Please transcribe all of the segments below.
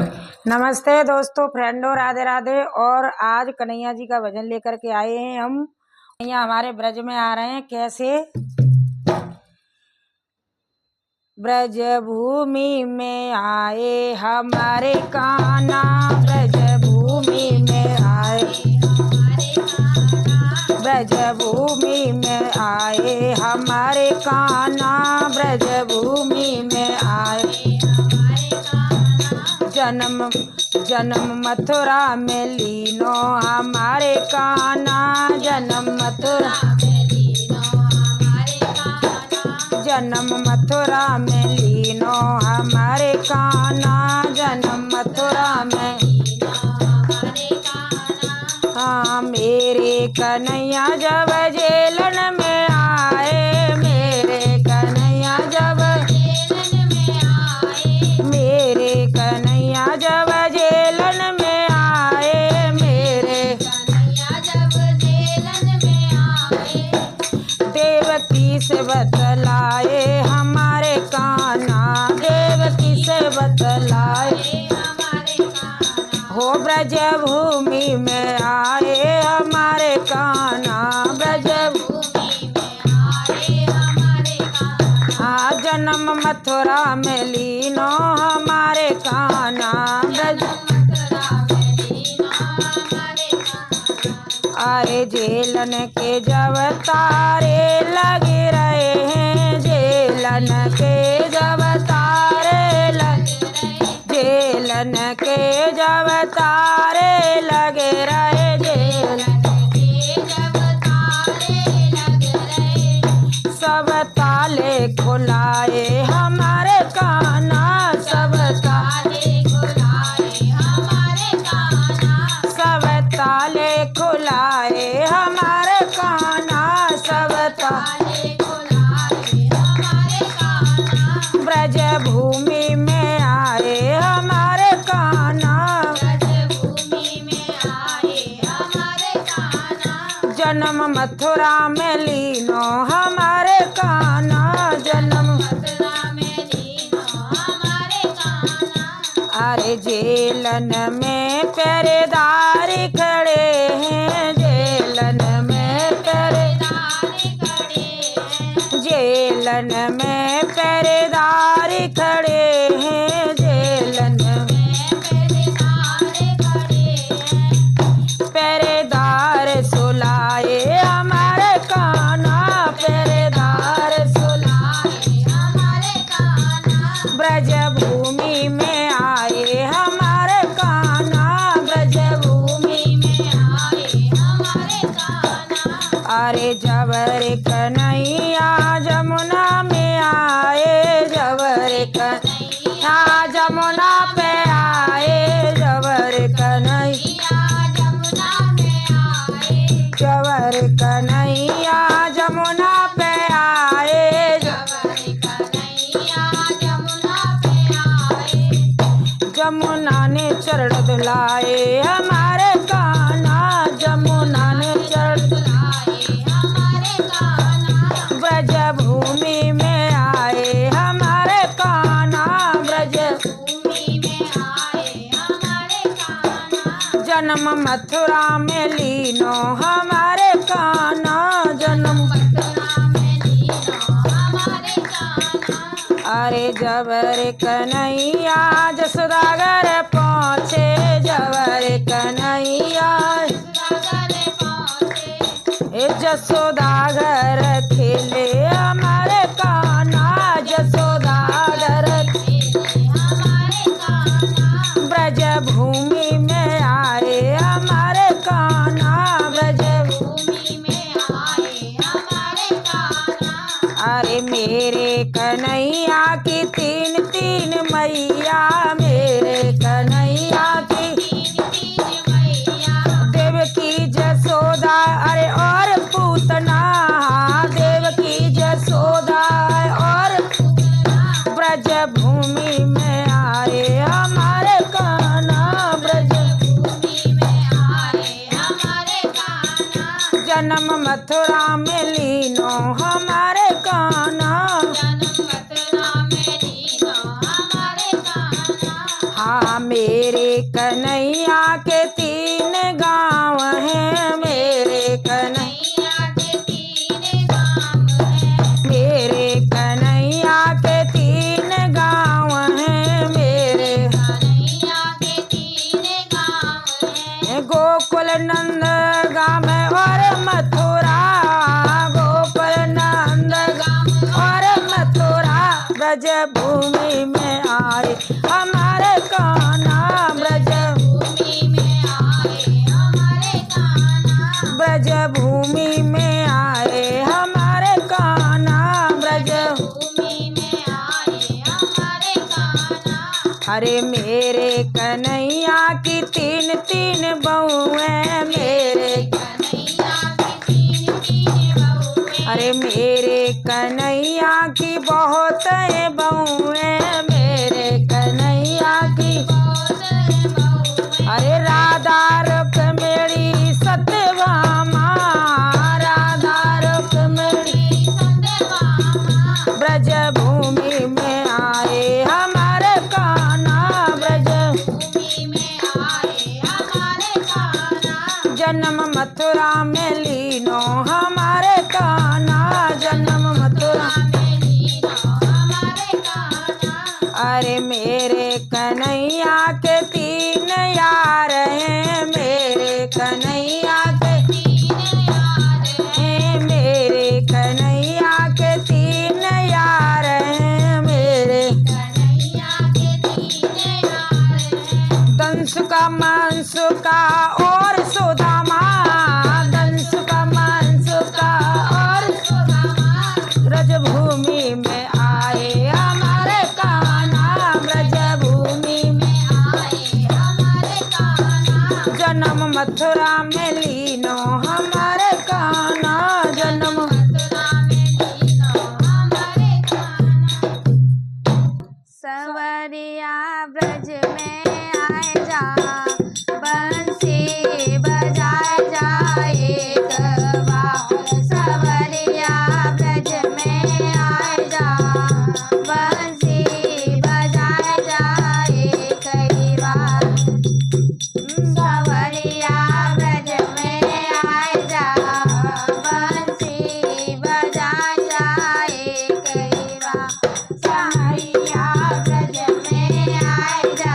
नमस्ते दोस्तों, फ्रेंडों, राधे राधे। और आज कन्हैया जी का भजन लेकर के आए हैं हम। कन्हैया हमारे ब्रज में आ रहे हैं। कैसे? ब्रज भूमि में आए हमारे कान्हा, ब्रज भूमि में आए, ब्रज भूमि में आए हमारे कान्हा, ब्रज भूमि में आए। जन्म मथुरा में लीनो हमारे कान्हा, जन्म मथुरा में लीनो हमारे कान्हा, जन्म मथुरा में। हाँ, मेरे कन्हैया जब जेलन में आए, मेरे कन्हैया जब, मेरे कन्हैया जब जेलन में आए, मेरे देवकी से बतलाए हमारे कान्हा, देवकी से बतलाए। हो ब्रज भूमि में आए हमारे कान्हा, ब्रज जन्म मथुरा में लीनो हमारे कान्हा, ब्रज। अरे जेलन के जब तारे लगे रहे हैं, जेलन के जब तारे लगे, जेलन के जब तारे लगे रहे, जेलन के जब तारे लगे रहे, सब ताले खुलाए हमारे कान्हा, सब ताले खुलाए हमारे कान्हा, सब ताले खुलाए हमारे कान्हा, सब ताले खुलाए हमारे कान्हा। ब्रज भूमि में आए हमारे कान्हा, ब्रज भूमि में आए हमारे कान्हा, जन्म मथुरा में लीनो हमारे कान्हा, जन्म मथुरा में लीनो हमारे कान्हा। अरे जेलन में पहरेदार खड़े हैं, जेलन में पहरेदार खड़े हैं, जेलन में पहरेदार खड़े हैं, जेलन में पहरेदार खड़े हैं। पहरेदार सुलाए हमारे कान्हा, पहरेदार सुलाए हमारे कान्हा, ब्रज भूमि में आए हमारे कान्हा, ब्रज भूमि में आए हमारे कान्हा। अरे जबर कन्हैया जमुना में आए, जबर कन्हैया जमुना पे आए, जबर कन्हैया जमुना में आए, जबर कन्हैया जमुना पे आए, जबर कन्हैया जमुना पे आए। जमुना ने चरण धुलाए हमारे कान्हा, जमुना ने चरण धुलाए हमारे कान्हा, ब्रज भूमि में आए हमारे कान्हा, ब्रज भूमि में आए हमारे कान्हा, जन्म मथुरा में लीनो हमारे कान्हा, जन्म मथुरा में लीनो हमारे कान्हा। अरे जबर कन्हैया जसोदा घर पहुँचे, जबर कन्हैया जसोदा घर खेले हमारे कान्हा, जसोदा घर खेले हमारे कान्हा, ब्रज भूमि में आए हमारे कान्हा, ब्रज भूमि में आए हमारे कान्हा। अरे मेरे कन्हैया की तीन तीन मैया, मेरे कन्हैया की तीन मैया, देवकी जसोदा अरे और पूतना, देवकी जसोदा और ब्रज भूमि में आए हमारे कान्हा, ब्रज भूमि में आए हमारे कान्हा, जन्म मथुरा में लीनो हमारे कान्हा, जन्म मथुरा में लीनो हमारे कान्हा। हाँ मेरे कन्हैया के 3 गाँव हैं, मेरे कन्हैया के 3 गाँव हैं, मेरे कन्हैया के 3 गाँव हैं, मेरे कन्हैया के 3 गाँव हैं। गोकुल नंद गाँव और मथुरा, गोकुल नंद गाँव और मथुरा, ब्रज भूमि में आए हमारे कान्हा, ब्रज भूमि में आए हमारे कान्हा, ब्रज भूमि में आए हमारे कान्हा, ब्रज भूमि में आए हमारे कान्हा। अरे मेरे कन्हैया की 3 बहुएं, मेरे कन्हैया की 3 बहुएं, अरे मेरे कन्हैया की बहुत बहुएं, मेरे कन्हैया की बहुत बहुएं। अरे राधा रुक्मिणी सत्यभामा, राधा रुक्मिणी सत्यभामा, ब्रज भूमि में आए हमारे कान्हा, ब्रज भूमि में आए हमारे कान्हा। जन्म मथुरा में लीनो हमारे कान्हा, जन्म मथुरा में लीनो हमारे कान्हा। अरे मेरे कन्हैया के 3 यार हैं, मेरे कन्हैया के 3 यार हैं, मेरे कन्हैया के 3 यार हैं, मेरे कन्हैया के 3 यार हैं। दंश का मांस का और सुदामा, दंश का मांस का और सुदामा, ब्रज भूमि में आए हमारे कान्हा, ब्रज भूमि में आए हमारे कान्हा। जन्म मथुरा में लीनो हमारे कान्हा, जन्म मथुरा में लीनो हमारे कान्हा। सवरिया ब्रज में आए जा, बंसी बजाए जा एक बार, सवरिया ब्रज में आए जा, बंसी बजाए जा एक बार, सवरिया ब्रज में आए जा, बंसी बजाए जा एक बार, सवरिया ब्रज में आए जा,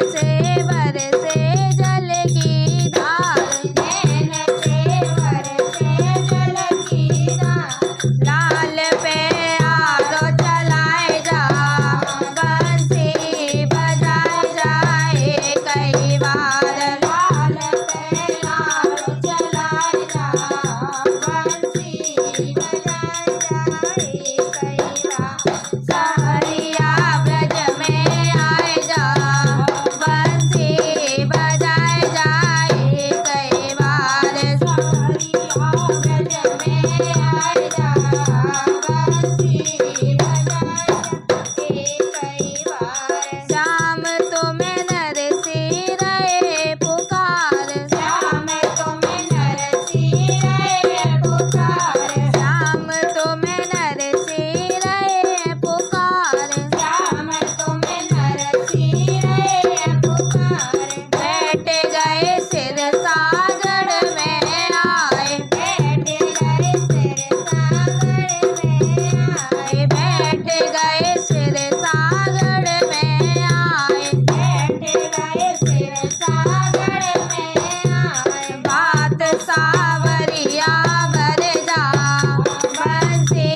से बरसे जल की धार, नैन से बरसे जल की धार। लाल पे आरो चलाए जा, बंसी बजाए जाए कई बार। लाल पे आरो चलाए जा, बंसी बजाए जाए कई बार। सहरिया ब्रज में आए जा, बंसी बजाए जाए कई बार। सहरिया ब्रज में आए जा, बंसी बजाए जाए कई बार। श्याम तुम्हें नरसी रहे पुकार, श्याम तुम्हें नरसी रहे पुकार। श्याम तुम्हें नरसी रहे पुकार, श्याम तुम्हें नरसी रहे पुकार। बैठ गए सिर सागर में आए, बैठ गए सिर सागर में आए। बैठ गए सिर सागर में आए, बैठ गए सिर सागर में आए। बात सावरिया बर जा, बंसी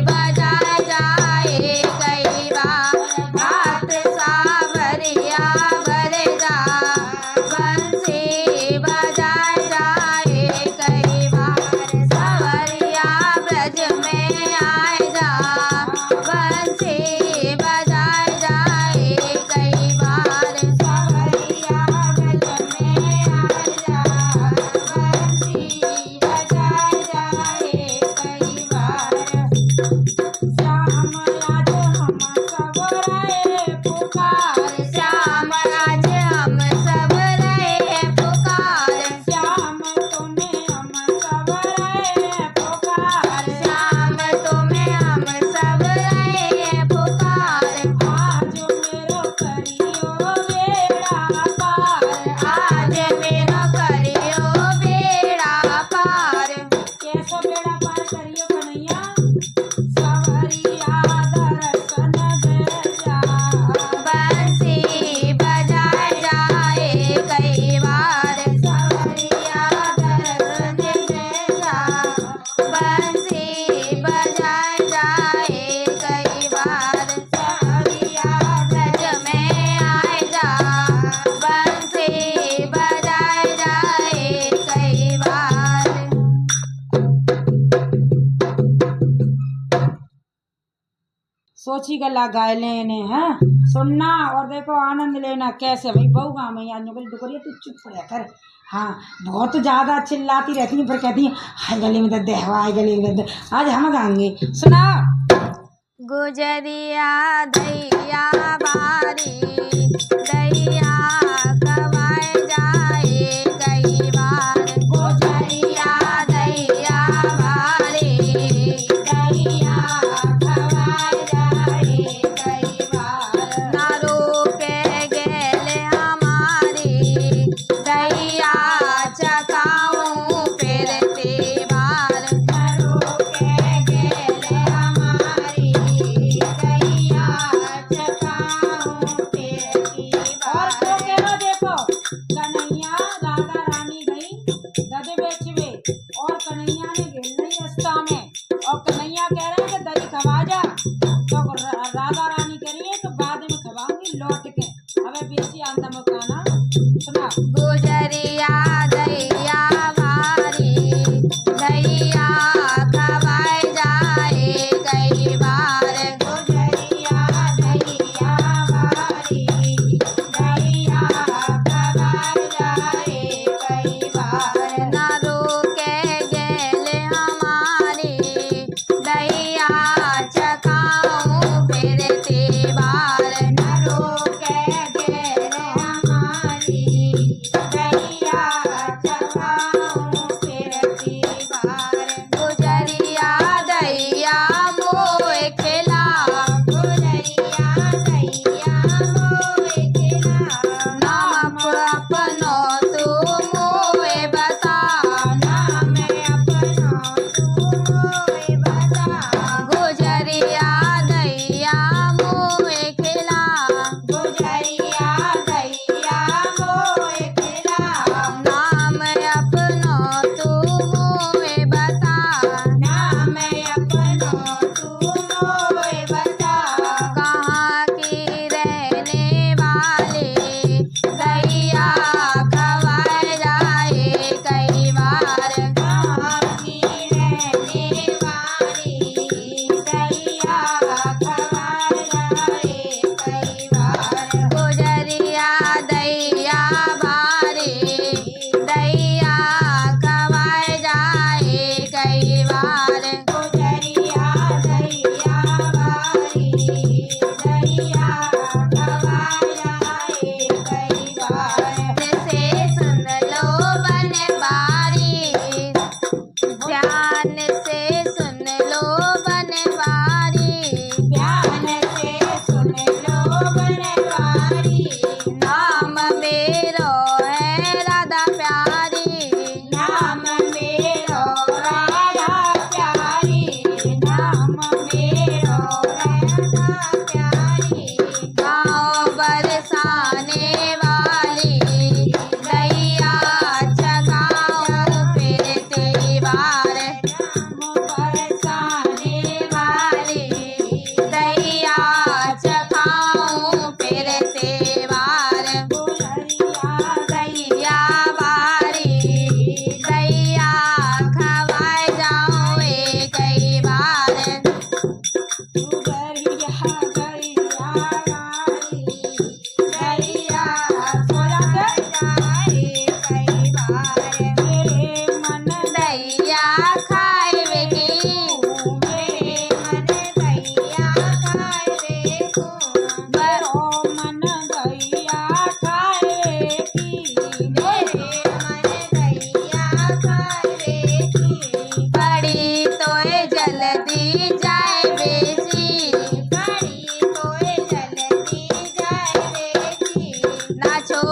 बजाए जाए कई बार। बात सावरिया बर जा, बंसी बजाए जाए कई बार। सावरिया ब्रज में आए जा, बंसी बजाए जाए कई बार। सावरिया ब्रज में आए जा, बंसी बजाए जाए कई बार। श्याम आज हम सब रहे पुकार, श्याम आज हम सब रहे पुकार। श्याम तुम्हें हम सब रहे पुकार, श्याम तुम्हें हम सब रहे पुकार। आज मेरो करियो बेड़ा पार, आज मेरो करियो बेड़ा पार। कैसो बेड़ा पार करियो कन्हैया? सवरिया दर्शन दे जा, बंसी बजाए जाए कई बार। सवरिया दर्शन दे जा, बंसी बजाए जाए कई बार। सवरिया ब्रज में आए जा, बंसी बजाए जाए कई बार। सोची गला गाय लेने हैं सुनना और देखो आनंद लेना कैसे भाई बहू गाँव में आज बोली डुकरिया तू चुप रह कर। हाँ बहुत ज़्यादा चिल्लाती रहती हैं फिर कहती हैं हाय गले में दर्द है हाय गले में दर्द। आज हम गाएंगे सुना। गुजरिया दैया बारी, दैया कवाए जाए कई बार। गुजरिया दैया बारी, दैया कवाए जाए कई बार। ना रोके गेले हमारी, दैया चकाऊं फिरती बार। ना रोके गेले हमारी, दैया चकाऊं फिरती और बार। तो कह देखो कन्हैया राधा रानी गई दधे बेचवे और कन्हैया ने गिर नहीं रास्ता में और कन्हैया कह रहे हैं कि दही खवा जा तो राधा रानी कह रही है कि बाद में खवाऊंगी लौट के। हमें बेची आंदा मकाना सुना। गुजरिया दैया भारी, दैया खवाए जाए कई बार। गुजरिया दैया भारी, दैया खवाए जाए कई बार। ना रोके गेले हमारी, दैया चकाऊं फिरती बार। ना रोके गेले हमारी,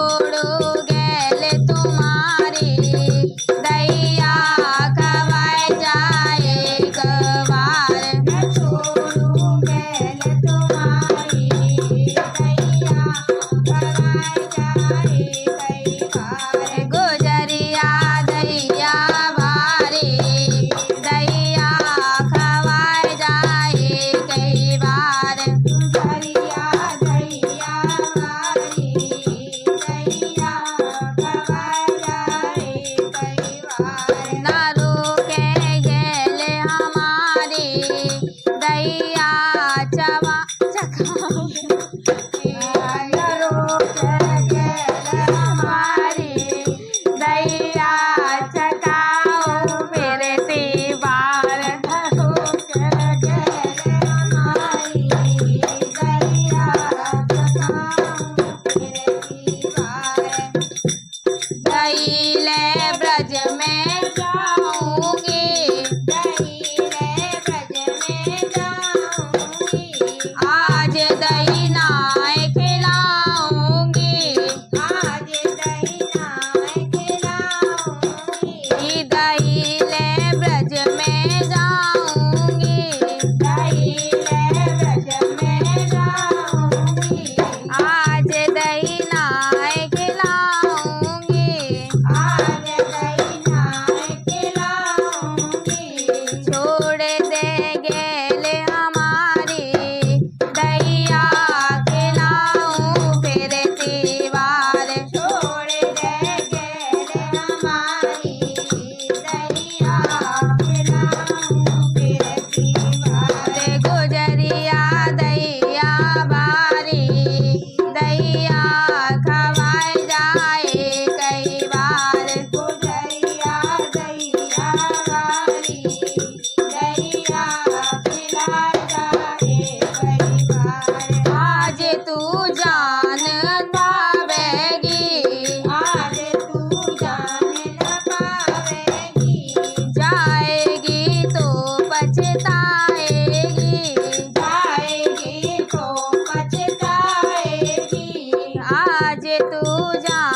छोड़ू गेल तुम्हारी दैया खवाए जाए एक बार छोड़ू गेल तुम्हारी दैया खवाए जाए कई बार गुजरिया दैया भारी दैया खवाए जाए कई बार गुजरिया दैया भारी दैया खवाए जाए कई बार ना रोके गेल हमारी दैया चवा चखाओ ना रोके गेल हमारी दैया चखाओ मेरे दीवार ना रोके गेल हमारी दैया चखाओ मेरे दीवार दैले ब्रज में जाऊंगी दैले ब्रज में जाऊंगी आज दही नाय खिलाऊंगी आज दही नाय खिलाऊंगी दैले ब्रज में जाऊंगी दैले ब्रज में जाऊंगी आज दही नाय खिलाऊंगी आज दही नाय खिलाऊंगी छोड़ दे गेल हमारी दैया खिलाऊं फिर दीवार छोड़ दे गेल हमारी दैया खिलाऊं फिर दीवार गुजरिया दैया बारी दैया खवाए जाए कई बार गुजरिया दैया बारी दैया खिलाए जाए कई बार आज तू जान पावेगी आज तू जान न पावेगी जाएगी तो पछताएगी जाएगी तो पछताएगी आज तू जान